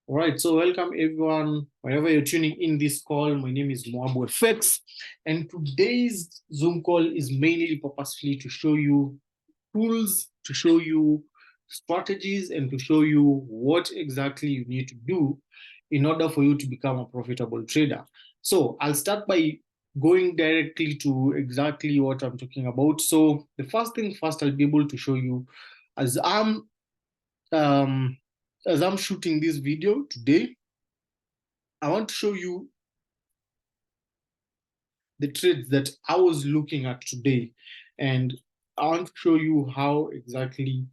All right, so welcome everyone, wherever you're tuning in this call. My name is Moabu FX, and today's Zoom call is mainly purposefully to show you tools, to show you strategies, and to show you what exactly you need to do in order for you to become a profitable trader. So I'll start by going directly to exactly what I'm talking about. So the first thing first, I'll be able to show you as um, as I'm shooting this video today, I want to show you the trades that I was looking at today, and I want to show you how exactly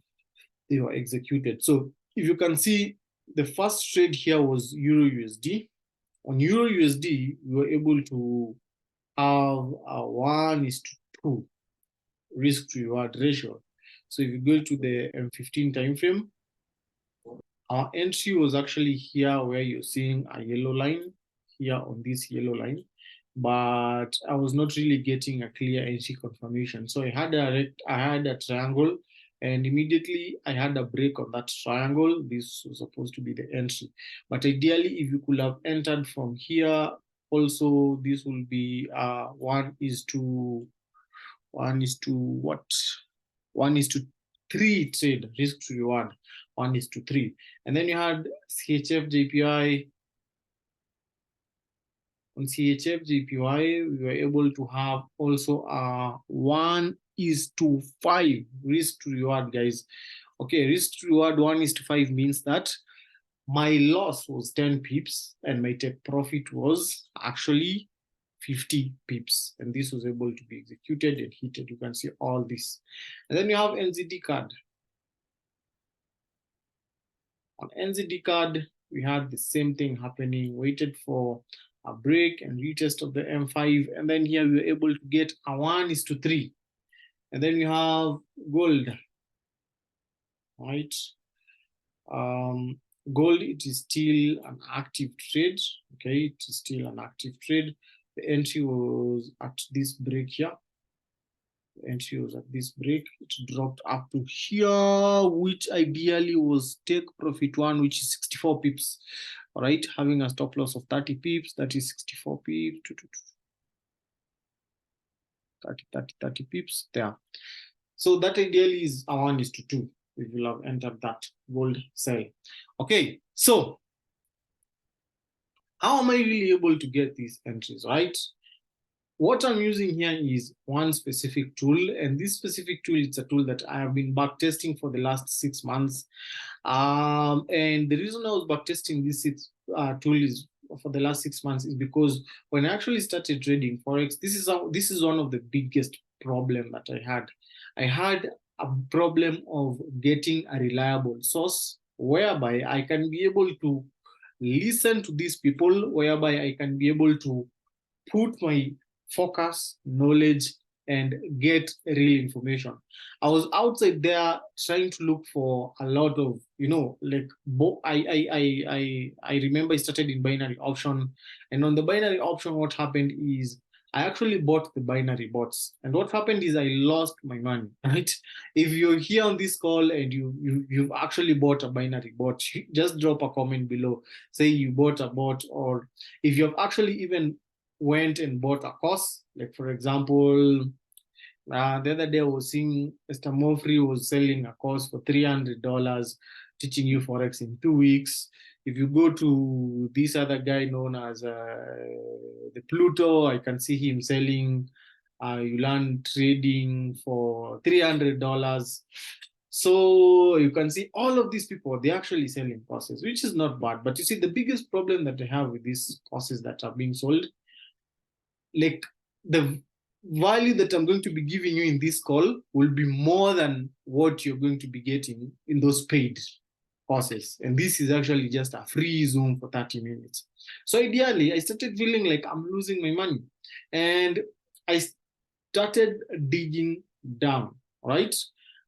they were executed. So if you can see, the first trade here was Euro USD. On Euro USD, we were able to have a 1:2 risk to reward ratio. So if you go to the M15 time frame, our entry was actually here where you're seeing a yellow line here on this yellow line, but I was not really getting a clear entry confirmation. So I had a triangle, and immediately I had a break on that triangle. This was supposed to be the entry, but ideally, if you could have entered from here, also this will be 1:3 trade risk to reward, 1:3. And then you had CHF JPY. On CHF JPY, we were able to have also a 1:5 risk to reward, guys. Okay, risk to reward 1:5 means that my loss was 10 pips and my take profit was actually 50 pips, and this was able to be executed and hit. You can see all this. And then you have NZD card. On NZD card, we had the same thing happening, waited for a break and retest of the M5, and then here we were able to get a 1:3. And then you have gold, right? Gold, it is still an active trade. Okay, it is still an active trade. The entry was at this break here. The entry was at this break. It dropped up to here, which ideally was take profit one, which is 64 pips. All right, having a stop loss of 30 pips, that is 64 pips. 30 pips there. So that ideally is a 1:2. We will have entered that gold sell. Okay, so how am I really able to get these entries, right? What I'm using here is one specific tool, and this specific tool, it's a tool that I have been back testing for the last 6 months. And the reason I was back testing this tool is for the last 6 months is because when I actually started trading Forex, this is one of the biggest problem that I had. I had a problem of getting a reliable source whereby I can be able to listen to these people, whereby I can be able to put my focus, knowledge, and get real information. I was outside there trying to look for a lot of, like I remember I started in binary option, and on the binary option, what happened is I actually bought the binary bots, and what happened is I lost my money. Right? If you're here on this call and you've actually bought a binary bot, just drop a comment below. Say you bought a bot, or if you've actually even went and bought a course. Like, for example, the other day I was seeing Mr. Mofri was selling a course for $300, teaching you Forex in 2 weeks. If you go to this other guy known as the Pluto, I can see him selling you learn trading for $300. So you can see all of these people, they're actually selling courses, which is not bad. But you see, the biggest problem that I have with these courses that are being sold, like the value that I'm going to be giving you in this call will be more than what you're going to be getting in those paid courses. And this is actually just a free Zoom for 30 minutes. So ideally, I started feeling like I'm losing my money. And I started digging down, right?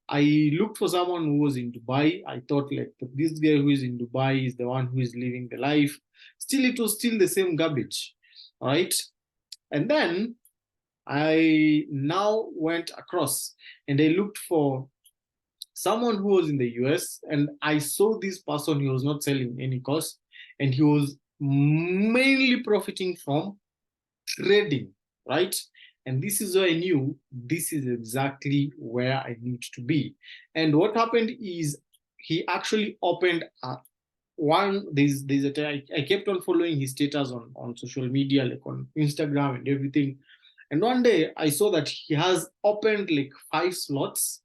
I looked for someone who was in Dubai. I thought, like, this guy who is in Dubai is the one who is living the life. Still, it was still the same garbage, right? And then I now went across and I looked for someone who was in the US, and I saw this person, he was not selling any course. and he was mainly profiting from trading, right? And this is where I knew this is exactly where I need to be. And what happened is he actually opened I kept on following his status on social media, like on Instagram and everything. And one day I saw that he has opened like 5 slots,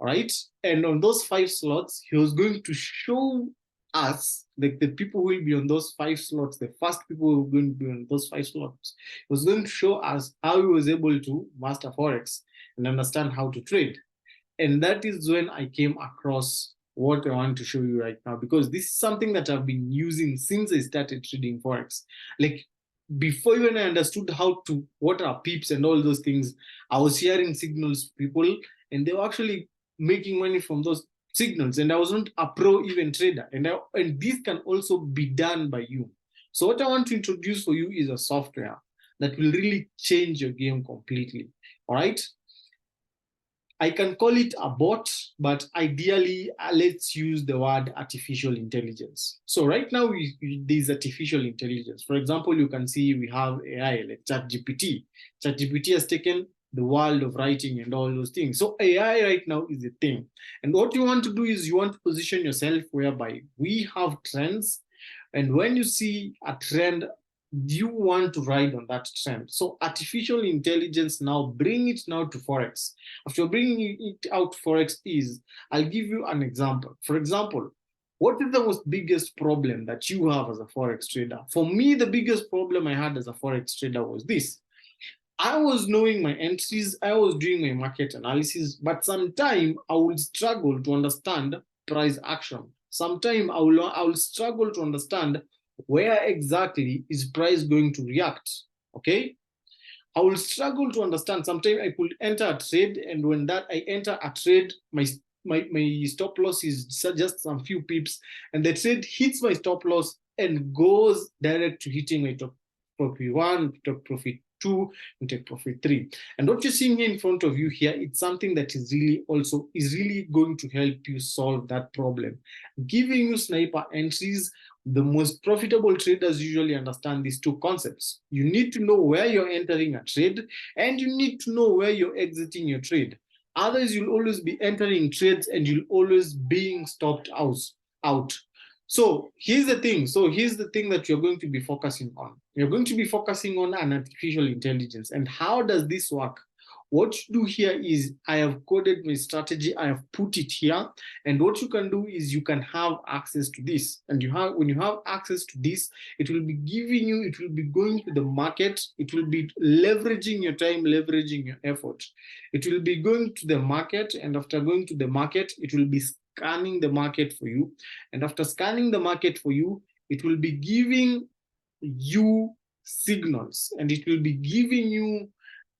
right? And on those 5 slots, he was going to show us, like the people who will be on those 5 slots, the first people who are going to be on those 5 slots, he was going to show us how he was able to master Forex and understand how to trade. And that is when I came across what I want to show you right now, because this is something that I've been using since I started trading Forex. Like before even I understood what are pips and all those things, I was sharing signals to people and they were actually making money from those signals. And I wasn't a pro even trader. And this can also be done by you. So what I want to introduce for you is a software that will really change your game completely. All right. I can call it a bot, but ideally, let's use the word artificial intelligence. So right now, there's artificial intelligence. For example, you can see we have AI like ChatGPT. ChatGPT has taken the world of writing and all those things. So AI right now is a thing. And what you want to do is you want to position yourself whereby we have trends. And when you see a trend, you want to ride on that trend. So artificial intelligence now, bring it now to Forex. After bringing it out Forex is, I'll give you an example. For example, what is the most biggest problem that you have as a Forex trader? For me, the biggest problem I had as a Forex trader was this. I was knowing my entries, I was doing my market analysis, but sometimes I would struggle to understand price action. Sometimes I will struggle to understand where exactly is price going to react. Okay, I will struggle to understand. Sometimes I could enter a trade, and when that I enter a trade, my stop loss is just some few pips, and the trade hits my stop loss and goes direct to hitting my top profit one, top profit two, and take profit three. And what you're seeing here in front of you here, it's something that is really going to help you solve that problem, giving you sniper entries. The most profitable traders usually understand these two concepts. You need to know where you're entering a trade, and you need to know where you're exiting your trade. Otherwise, you'll always be entering trades and you'll always being stopped out. So here's the thing. That you're going to be focusing on. You're going to be focusing on an artificial intelligence. And how does this work? What you do here is I have coded my strategy, I have put it here. And what you can do is you can have access to this. And when you have access to this, it will be going to the market, it will be leveraging your time, leveraging your effort. It will be going to the market, and after going to the market, it will be scanning the market for you. And after scanning the market for you, it will be giving you signals, and it will be giving you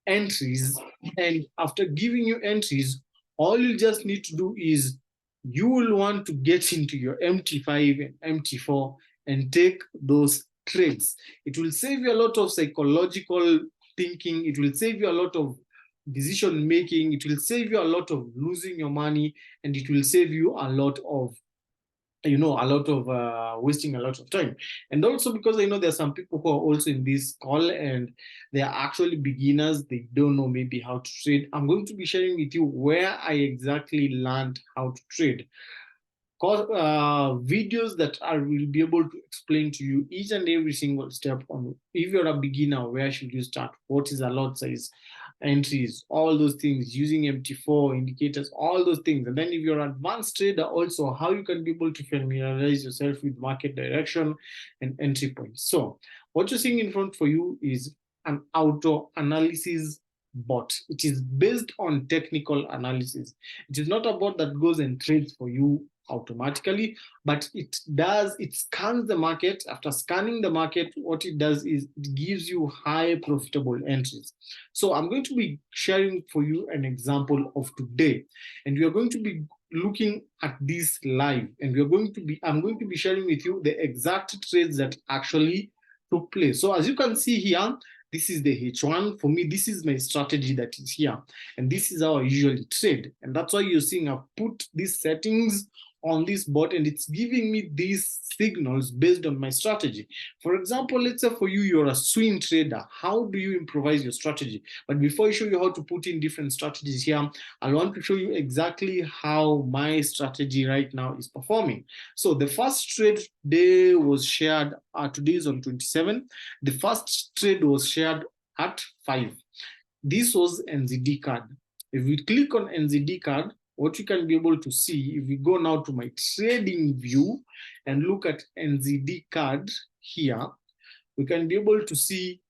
entries. And after giving you entries, all you just need to do is you will want to get into your MT5 and MT4 and take those trades. It will save you a lot of psychological thinking. It will save you a lot of decision making. It will save you a lot of losing your money, and it will save you a lot of wasting a lot of time. And also, because I know there are some people who are also in this call and they are actually beginners, they don't know maybe how to trade. I'm going to be sharing with you where I exactly learned how to trade. Videos that I will be able to explain to you each and every single step on. If you're a beginner, where should you start? What is a lot size? Entries, all those things, using MT4 indicators, all those things. And then if you're an advanced trader, also how you can be able to familiarize yourself with market direction and entry points. So what you're seeing in front for you is an auto analysis bot. It is based on technical analysis. It is not a bot that goes and trades for you automatically, but it scans the market. After scanning the market, what it does is it gives you high profitable entries. So I'm going to be sharing for you an example of today, and we are going to be looking at this live, and I'm going to be sharing with you the exact trades that actually took place. So as you can see here, this is the H1. For me, this is my strategy that is here. And this is how I usually trade. And that's why you're seeing I've put these settings on this bot, and it's giving me these signals based on my strategy. For example, let's say for you, you're a swing trader. How do you improvise your strategy? But before I show you how to put in different strategies here, I want to show you exactly how my strategy right now is performing. So the first trade day was shared, today is on 27. The first trade was shared at 5. This was NZD card. If we click on NZD card, what you can be able to see, if we go now to my trading view and look at NZD card here, we can be able to see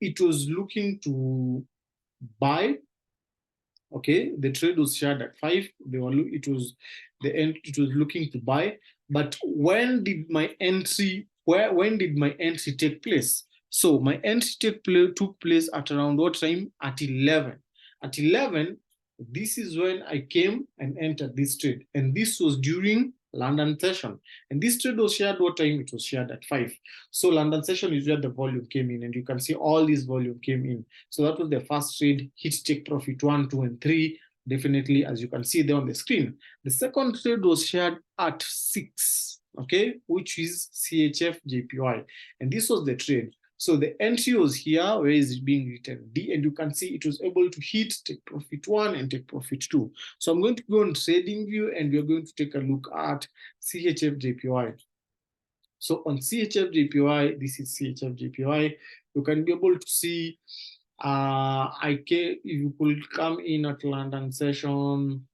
it was looking to buy. Okay, the trade was shared at 5. It was looking to buy. But when did my entry take place? So my entry took place at around what time? At 11. At 11, this is when I came and entered this trade. And this was during London session. And this trade was shared what time? It was shared at 5. So London session is where the volume came in. And you can see all this volume came in. So that was the first trade, hit take profit 1, 2, and 3. Definitely, as you can see there on the screen. The second trade was shared at 6, okay, which is CHF JPY. And this was the trade. So the entry was here, where is it being written? D, and you can see it was able to hit take profit 1 and take profit 2. So I'm going to go on trading view, and we're going to take a look at CHF JPY. So on CHF JPY, this is CHF JPY, you can be able to see, if you could come in at London session,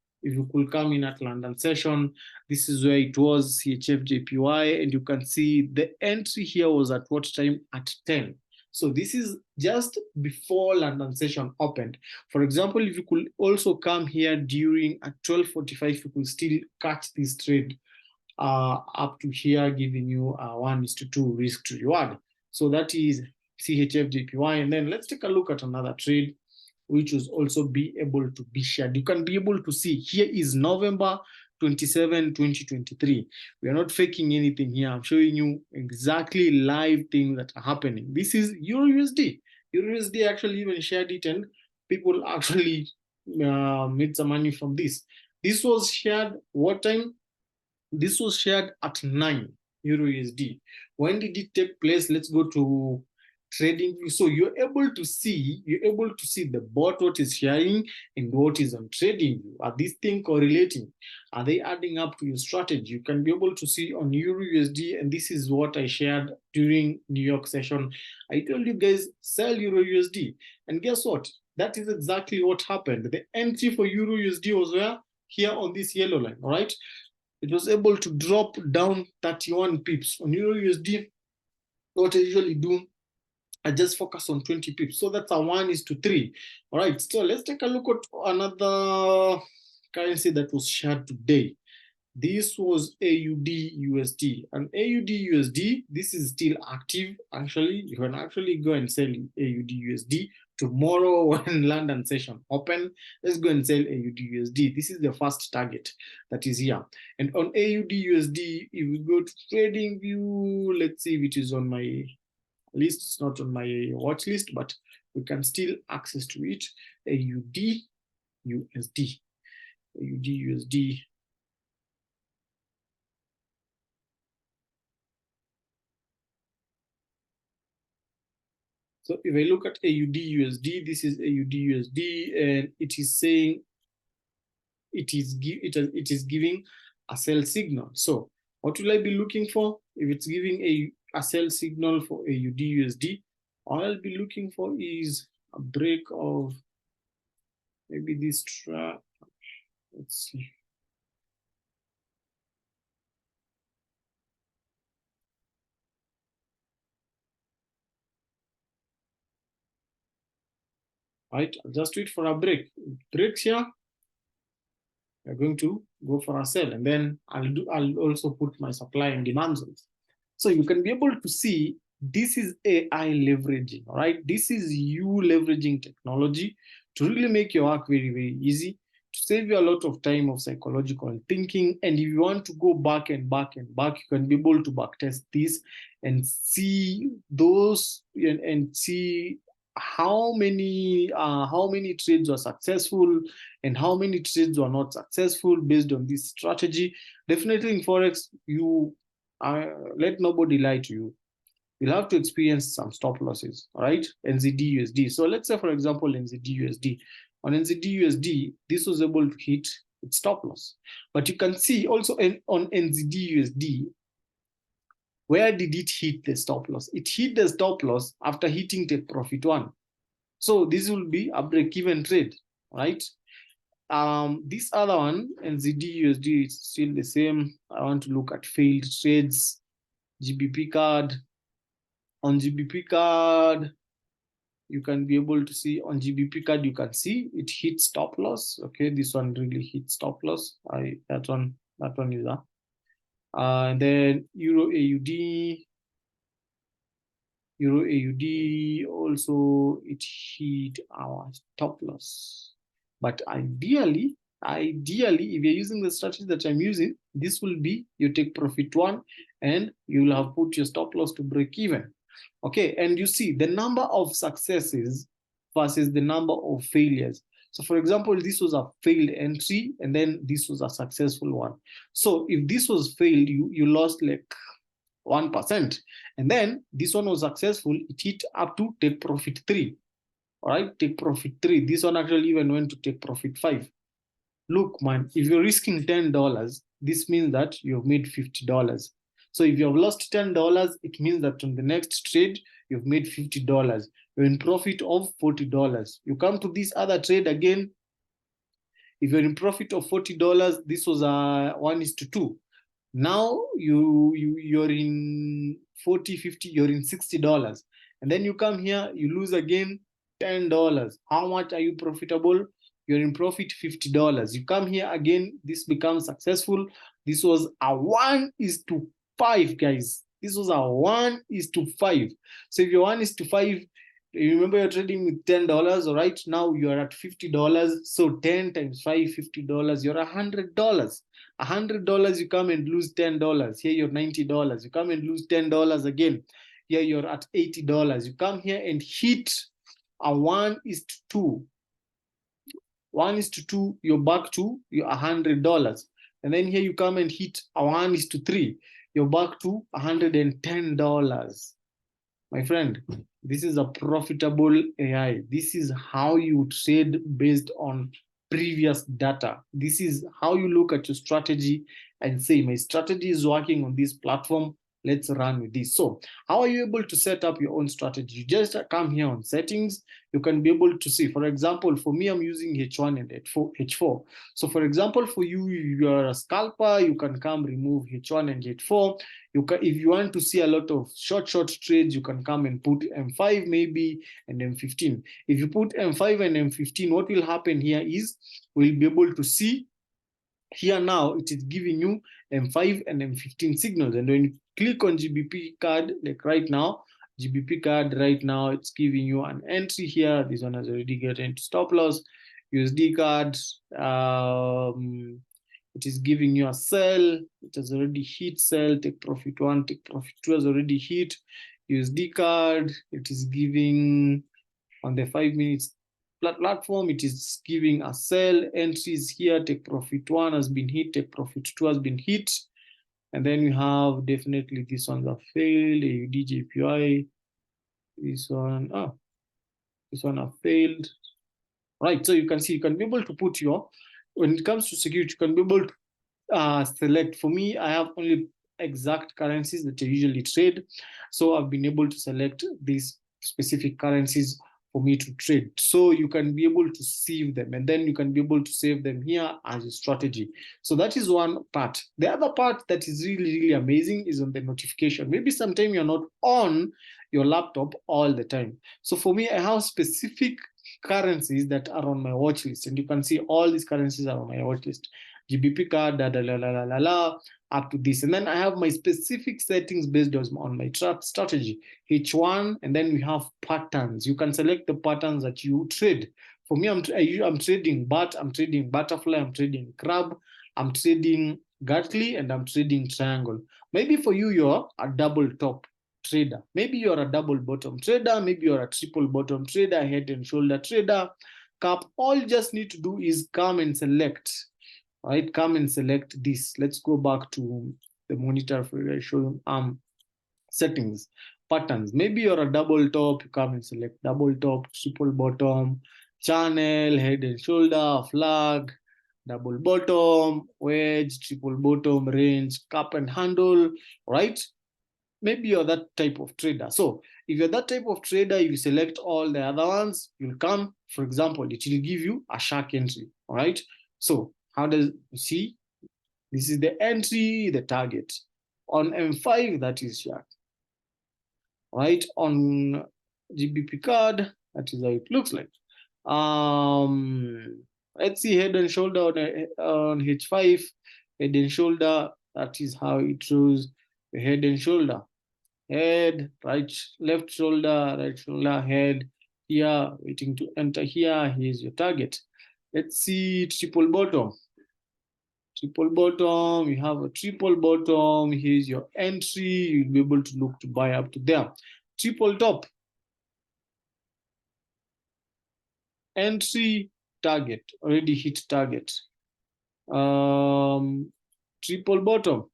this is where it was, CHF JPY, and you can see the entry here was at what time? At 10. So this is just before London session opened. For example, if you could also come here during at 12:45, you could still catch this trade up to here, giving you 1:2 risk to reward. So that is CHF JPY. And then let's take a look at another trade, which was also be able to be shared. You can be able to see here is November 27, 2023. We are not faking anything here. I'm showing you exactly live things that are happening. This is Euro USD. Euro USD actually even shared it, and people actually made some money from this. This was shared what time? This was shared at 9 Euro USD. When did it take place? Let's go to trading view. So you're able to see the bot, what is sharing and what is on trading view. Are these things correlating? Are they adding up to your strategy? You can be able to see on Euro USD, and this is what I shared during New York session. I told you guys, sell Euro USD. And guess what? That is exactly what happened. The entry for Euro USD was where? Here on this yellow line, all right? It was able to drop down 31 pips. On Euro USD, what I usually do, I just focus on 20 pips. So that's a 1:3. All right, so let's take a look at another currency that was shared today. This was AUD USD. And AUD USD, this is still active. Actually, you can actually go and sell AUD USD tomorrow when London session open. Let's go and sell AUD USD. This is the first target that is here. And on AUD USD, if we go to trading view, let's see if it is on my list. It's not on my watch list, but we can still access to it. AUD USD. AUD USD. So if I look at AUD USD, this is AUD USD, and it is saying it is giving a sell signal. So what will I be looking for? If it's giving a sell signal for AUD USD, all I'll be looking for is a break of maybe this track. Let's see. Right, I'll just wait for a break. Breaks here, we're going to go for a sell, and then I'll also put my supply and demand zones. So you can be able to see this is AI leveraging, all right? This is you leveraging technology to really make your work very, very easy, to save you a lot of time of psychological thinking. And if you want to go back and back and back, you can be able to backtest this and see those and see how many trades were successful and how many trades were not successful based on this strategy. Definitely in Forex, you let nobody lie to you. You'll have to experience some stop losses, all right? NZD USD. So let's say, for example, NZD USD. On NZD USD, this was able to hit its stop loss. But you can see also on NZD USD, where did it hit the stop loss? It hit the stop loss after hitting take profit 1. So this will be a break-even trade, right? This other one, NZD USD, is still the same. I want to look at failed trades, GBP card. On GBP card, you can be able to see on GBP card, you can see it hit stop loss. Okay, this one really hit stop loss. That one is up. And then Euro AUD also, it hit our stop loss. But ideally, if you're using the strategy that I'm using, this will be you take profit 1 and you will have put your stop loss to break even. Okay, and you see the number of successes versus the number of failures. So for example, this was a failed entry and then this was a successful one. So if this was failed, you lost like 1%. And then this one was successful, it hit up to take profit 3. All right, take profit 3. This one actually even went to take profit 5. Look, man, if you're risking $10, this means that you've made $50. So if you have lost $10, it means that on the next trade, you've made $50. You're in profit of $40. You come to this other trade again. If you're in profit of $40, this was a 1:2. Now you're in 40, 50, you're in $60. And then you come here, you lose again $10. How much are you profitable? You're in profit $50. You come here again, this becomes successful. This was a 1:5, guys. This was a 1:5. So if you're 1:5, you remember you're trading with $10, all right? Now you're at $50. So 10 times 5, $50, you're $100. $100, you come and lose $10. Here you're $90. You come and lose $10 again. Here you're at $80. You come here and hit a 1:2. 1:2, you're back to your $100. And then here you come and hit a 1:3. You're back to $110. My friend, this is a profitable AI. This is how you trade based on previous data. This is how you look at your strategy and say, my strategy is working on this platform. Let's run with this. So how are you able to set up your own strategy? You just come here on settings. You can be able to see, for example, for me, I'm using H1 and H4. So for example, for you, you're a scalper, you can come remove H1 and H4. If you want to see a lot of short trades, you can come and put M5 maybe and M15. If you put M5 and M15, what will happen here is we'll be able to see here now it is giving you M5 and M15 signals. And when you click on GBP card, like right now, GBP card right now, it's giving you an entry here. This one has already gotten into stop loss. USD card, it is giving you a sell. It has already hit sell. Take profit 1, take profit 2 has already hit. USD card, it is giving on the 5 minutes platform, it is giving a sell. Entries here, take profit 1 has been hit, take profit 2 has been hit. And then you have definitely this one that failed, AUD JPY. This one have failed. Right, so you can see, you can be able to put your, when it comes to security, you can be able to select. For me, I have only exact currencies that I usually trade. So I've been able to select these specific currencies for me to trade. So you can be able to save them, and then you can be able to save them here as a strategy. So that is one part. The other part that is really amazing is on the notification. Maybe sometime you're not on your laptop all the time. So for me, I have specific currencies that are on my watch list, and you can see all these currencies are on my watch list. GBP card, up to this. And then I have my specific settings based on my strategy, H1, and then we have patterns. You can select the patterns that you trade. For me, I'm trading BAT, I'm trading butterfly, I'm trading crab, I'm trading Gartley, and I'm trading triangle. Maybe for you, you're a double top trader. Maybe you're a double bottom trader, maybe you're a triple bottom trader, head and shoulder trader, cap. All you just need to do is come and select, right? Come and select this. Let's go back to the monitor for I show you settings, patterns. Maybe you're a double top, you come and select double top, triple bottom, channel, head and shoulder, flag, double bottom, wedge, triple bottom, range, cap and handle, right? Maybe you're that type of trader. So if you're that type of trader, if you select all the other ones, you'll come, for example, it will give you a shark entry, all right? So how does you see? This is the entry, the target. On M5, that is shark, right? On GBP card, that is how it looks like. Let's see head and shoulder on H5, head and shoulder, that is how it shows the head and shoulder. Head, right, left shoulder, head, here, waiting to enter here, here's your target. Let's see triple bottom. Triple bottom, you have a triple bottom, here's your entry, you'll be able to look to buy up to there. Triple top, entry, target, already hit target. Triple bottom,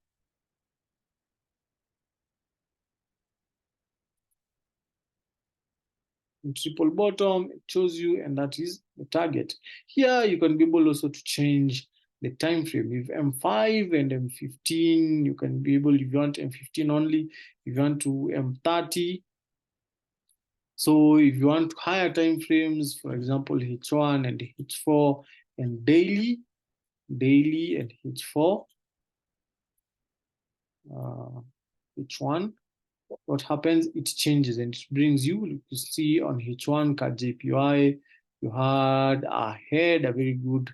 triple bottom, it shows you, and that is the target. Here you can be able also to change the time frame. If M5 and M15, you can be able, if you want M15 only, if you want to M30. So if you want higher time frames, for example, H1 and H4 and daily and H4, H1, what happens? It changes and it brings you see on H1 card JPY, you had a head, a very good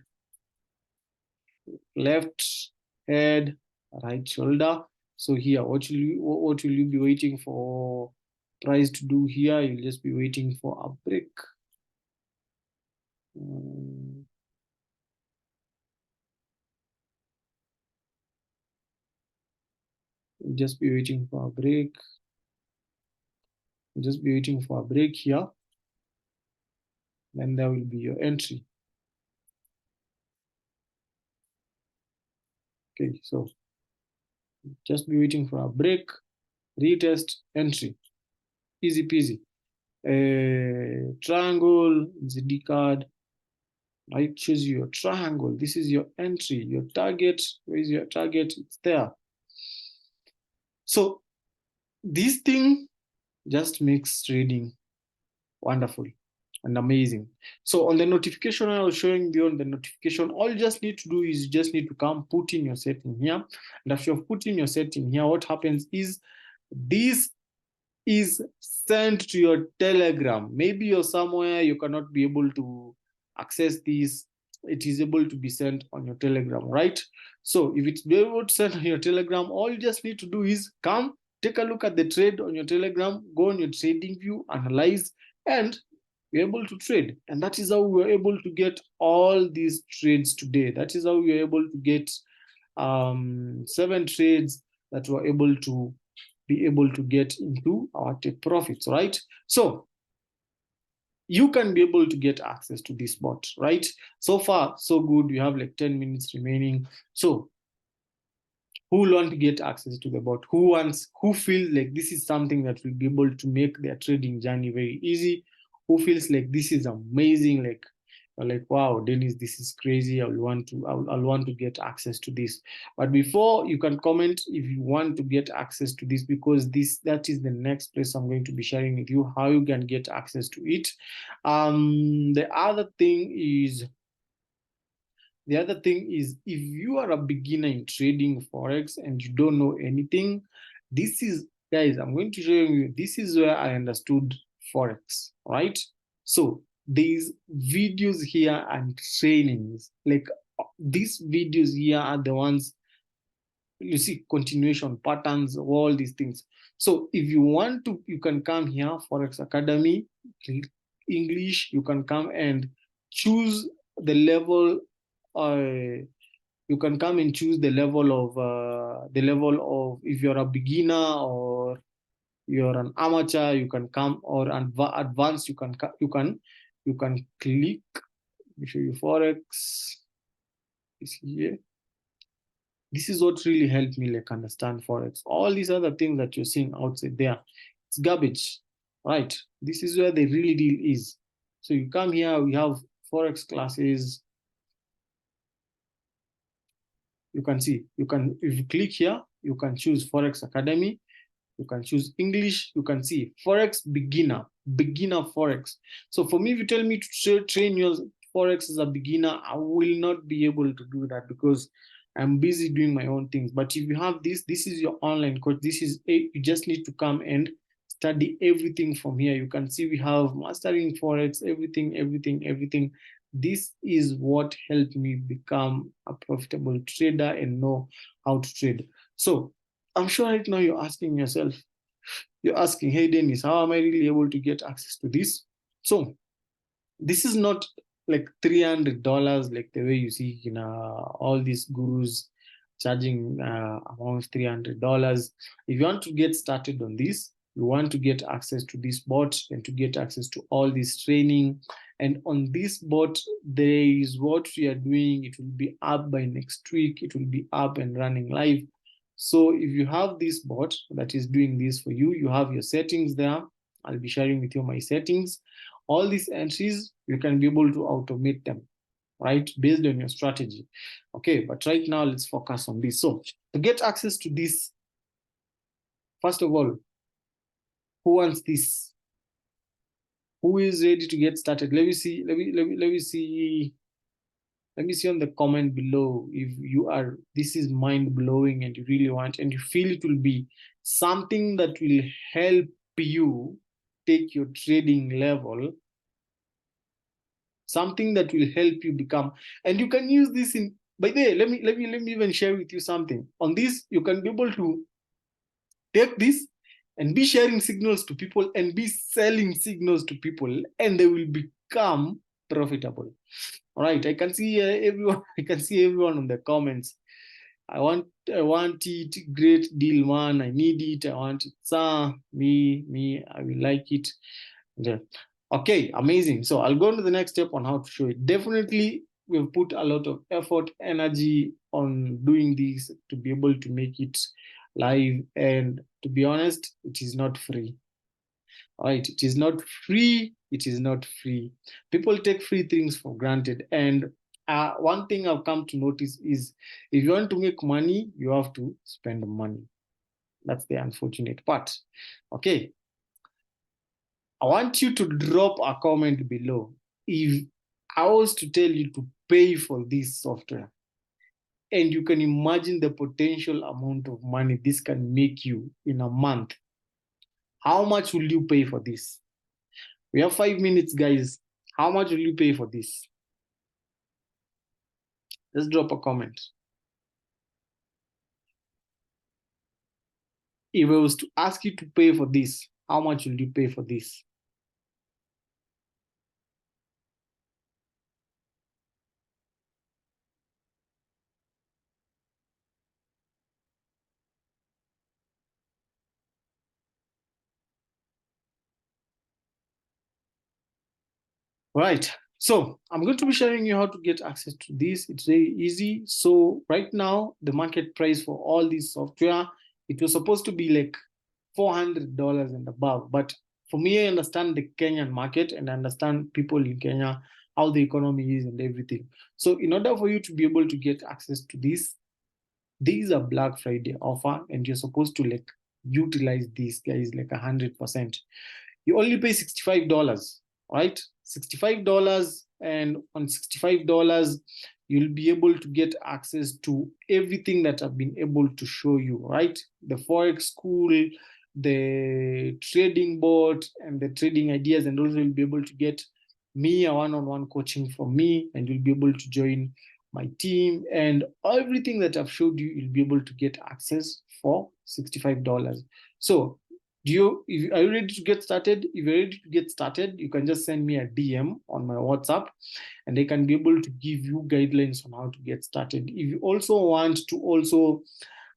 left head, right shoulder. So here, what will you be waiting for price to do here? You'll just be waiting for a break. You'll just be waiting for a break. You'll just be waiting for a break here. Then there will be your entry. Okay, so just be waiting for a break, retest, entry. Easy peasy. Triangle, ZD card. I choose your triangle. This is your entry, your target. Where is your target? It's there. So this thing just makes trading wonderful and amazing. So on the notification I was showing you, on the notification, all you just need to do is you just need to come put in your setting here. And after you've put in your setting here, what happens is this is sent to your Telegram. Maybe you're somewhere you cannot be able to access this. It is able to be sent on your Telegram, right? So if it's able to send on your Telegram, all you just need to do is come, take a look at the trade on your Telegram, go on your trading view, analyze, and be able to trade. And that is how we were able to get all these trades today. That is how we were able to get 7 trades that were able to be able to get into our take profits, right? So you can be able to get access to this bot, right? So far, so good. You have like 10 minutes remaining. So who will want to get access to the bot? Who feels like this is something that will be able to make their trading journey very easy? Who feels like this is amazing? Like, wow, Dennis, this is crazy. I'll want to get access to this. But before, you can comment if you want to get access to this, because that is the next place I'm going to be sharing with you how you can get access to it. The other thing is, if you are a beginner in trading Forex and you don't know anything, this is, guys, I'm going to show you, this is where I understood Forex, right? So these videos here and trainings, like these videos here are the ones, you see, continuation, patterns, all these things. So if you want to, you can come here, Forex Academy, English, you can come and choose the level. You can come and choose the level of if you're a beginner or you're an amateur, you can come, or advanced, you can click. Let me show you Forex is here. This is what really helped me like understand Forex. All these other things that you're seeing outside there, it's garbage, right? This is where the real deal is. So you come here, we have Forex classes. You can see, if you click here, you can choose Forex Academy. You can choose English. You can see Forex beginner Forex. So for me, if you tell me to train your Forex as a beginner, I will not be able to do that because I'm busy doing my own things. But if you have this is your online course. You just need to come and study everything from here. You can see we have mastering Forex, everything. This is what helped me become a profitable trader and know how to trade. So I'm sure right now you're asking yourself, hey, Dennis, how am I really able to get access to this? So this is not like $300 like the way you see in all these gurus charging around $300. If you want to get started on this, you want to get access to this bot and to get access to all this training. And on this bot, there is what we are doing. It will be up by next week. It will be up and running live. So if you have this bot that is doing this for you, you have your settings there. I'll be sharing with you my settings. All these entries, you can be able to automate them, right? Based on your strategy. Okay, but right now let's focus on this. So to get access to this, first of all, who wants this? Who is ready to get started? Let me see. Let me see. Let me see on the comment below if you are, this is mind blowing and you really want, and you feel it will be something that will help you take your trading level, something that will help you become, and you can use this in, by the way, let me even share with you something. On this, you can be able to take this and be sharing signals to people and be selling signals to people, and they will become profitable. All right, I can see everyone. I can see everyone in the comments. I want it. Great deal, man. I need it. I want it. Sir, me. I will like it. Yeah. Okay, amazing. So I'll go on to the next step on how to show it. Definitely, we've put a lot of effort, energy on doing this to be able to make it live. And to be honest, it is not free. All right, it is not free. It is not free. People take free things for granted. And one thing I've come to notice is if you want to make money, you have to spend money. That's the unfortunate part. Okay. I want you to drop a comment below. If I was to tell you to pay for this software, and you can imagine the potential amount of money this can make you in a month, how much will you pay for this? We have 5 minutes, guys. How much will you pay for this? Let's drop a comment. If I was to ask you to pay for this, how much will you pay for this? Right. So I'm going to be sharing you how to get access to this. It's very easy. So right now, the market price for all this software, it was supposed to be like $400 and above. But for me, I understand the Kenyan market and I understand people in Kenya, how the economy is and everything. So in order for you to be able to get access to this, there is a Black Friday offer and you're supposed to like utilize these guys like 100%. You only pay $65, right? $65, and on $65, you'll be able to get access to everything that I've been able to show you, right? The Forex school, the trading board, and the trading ideas, and also you'll be able to get me a one-on-one coaching from me, and you'll be able to join my team, and everything that I've showed you, you'll be able to get access for $65. So are you ready to get started? If you're ready to get started, you can just send me a DM on my WhatsApp and I can be able to give you guidelines on how to get started. If you also want to also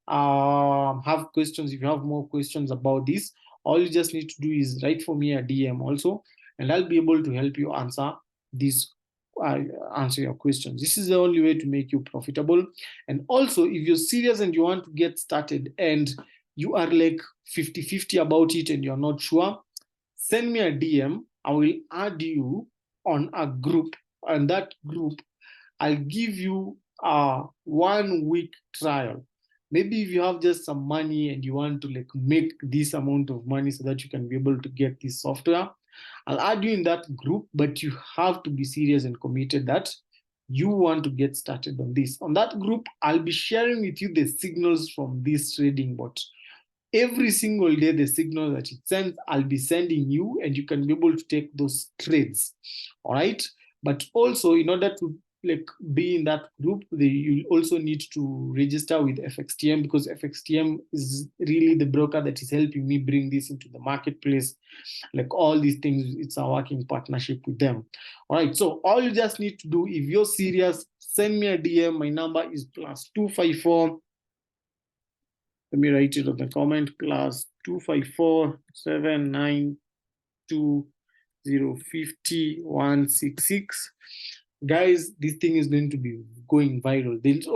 have questions, if you have more questions about this, All you just need to do is write for me a DM also, and I'll be able to help you answer answer your questions. This is the only way to make you profitable. And also, if you're serious and you want to get started and you are like 50-50 about it and you're not sure, send me a DM. I will add you on a group, and that group, I'll give you a 1 week trial. Maybe if you have just some money and you want to like make this amount of money so that you can be able to get this software, I'll add you in that group, but you have to be serious and committed that you want to get started on this. On that group, I'll be sharing with you the signals from this trading bot. Every single day, the signal that it sends, I'll be sending you, and you can be able to take those trades. All right. But also, in order to like be in that group, you also need to register with FXTM, because FXTM is really the broker that is helping me bring this into the marketplace. Like all these things, it's a working partnership with them. All right. So all you just need to do, if you're serious, send me a DM. My number is +254. Let me write it on the comment, +254 792 050 166. Guys, this thing is going to be going viral. There's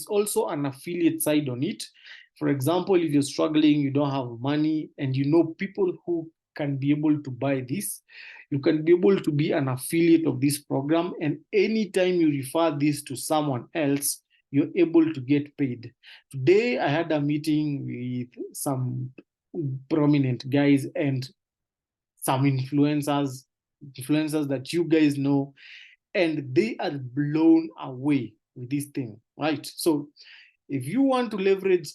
also an affiliate side on it. For example, if you're struggling, you don't have money, and you know people who can be able to buy this, you can be able to be an affiliate of this program. And anytime you refer this to someone else, you're able to get paid. Today, I had a meeting with some prominent guys and some influencers that you guys know, and they are blown away with this thing, right? So if you want to leverage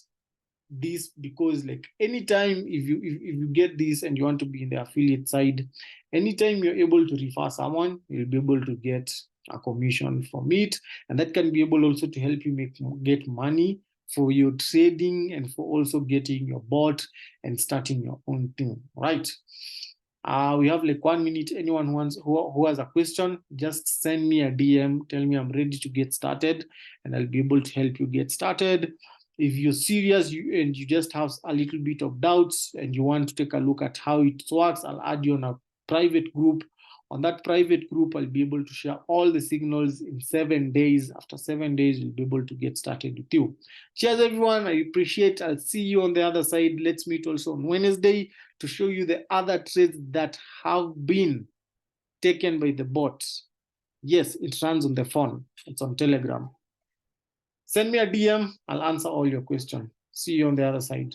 this, because like anytime if you get this and you want to be in the affiliate side, anytime you're able to refer someone, you'll be able to get a commission from it, and that can be able also to help you get money for your trading and for also getting your bot and starting your own thing, right? We have like 1 minute. Anyone who has a question, just send me a DM, tell me I'm ready to get started, and I'll be able to help you get started. If you're serious and you just have a little bit of doubts and you want to take a look at how it works, I'll add you on a private group. On that private group, I'll be able to share all the signals in 7 days. After 7 days, you'll be able to get started with you. Cheers, everyone. I appreciate. I'll see you on the other side. Let's meet also on Wednesday to show you the other trades that have been taken by the bots. Yes, it runs on the phone. It's on Telegram. Send me a DM. I'll answer all your questions. See you on the other side.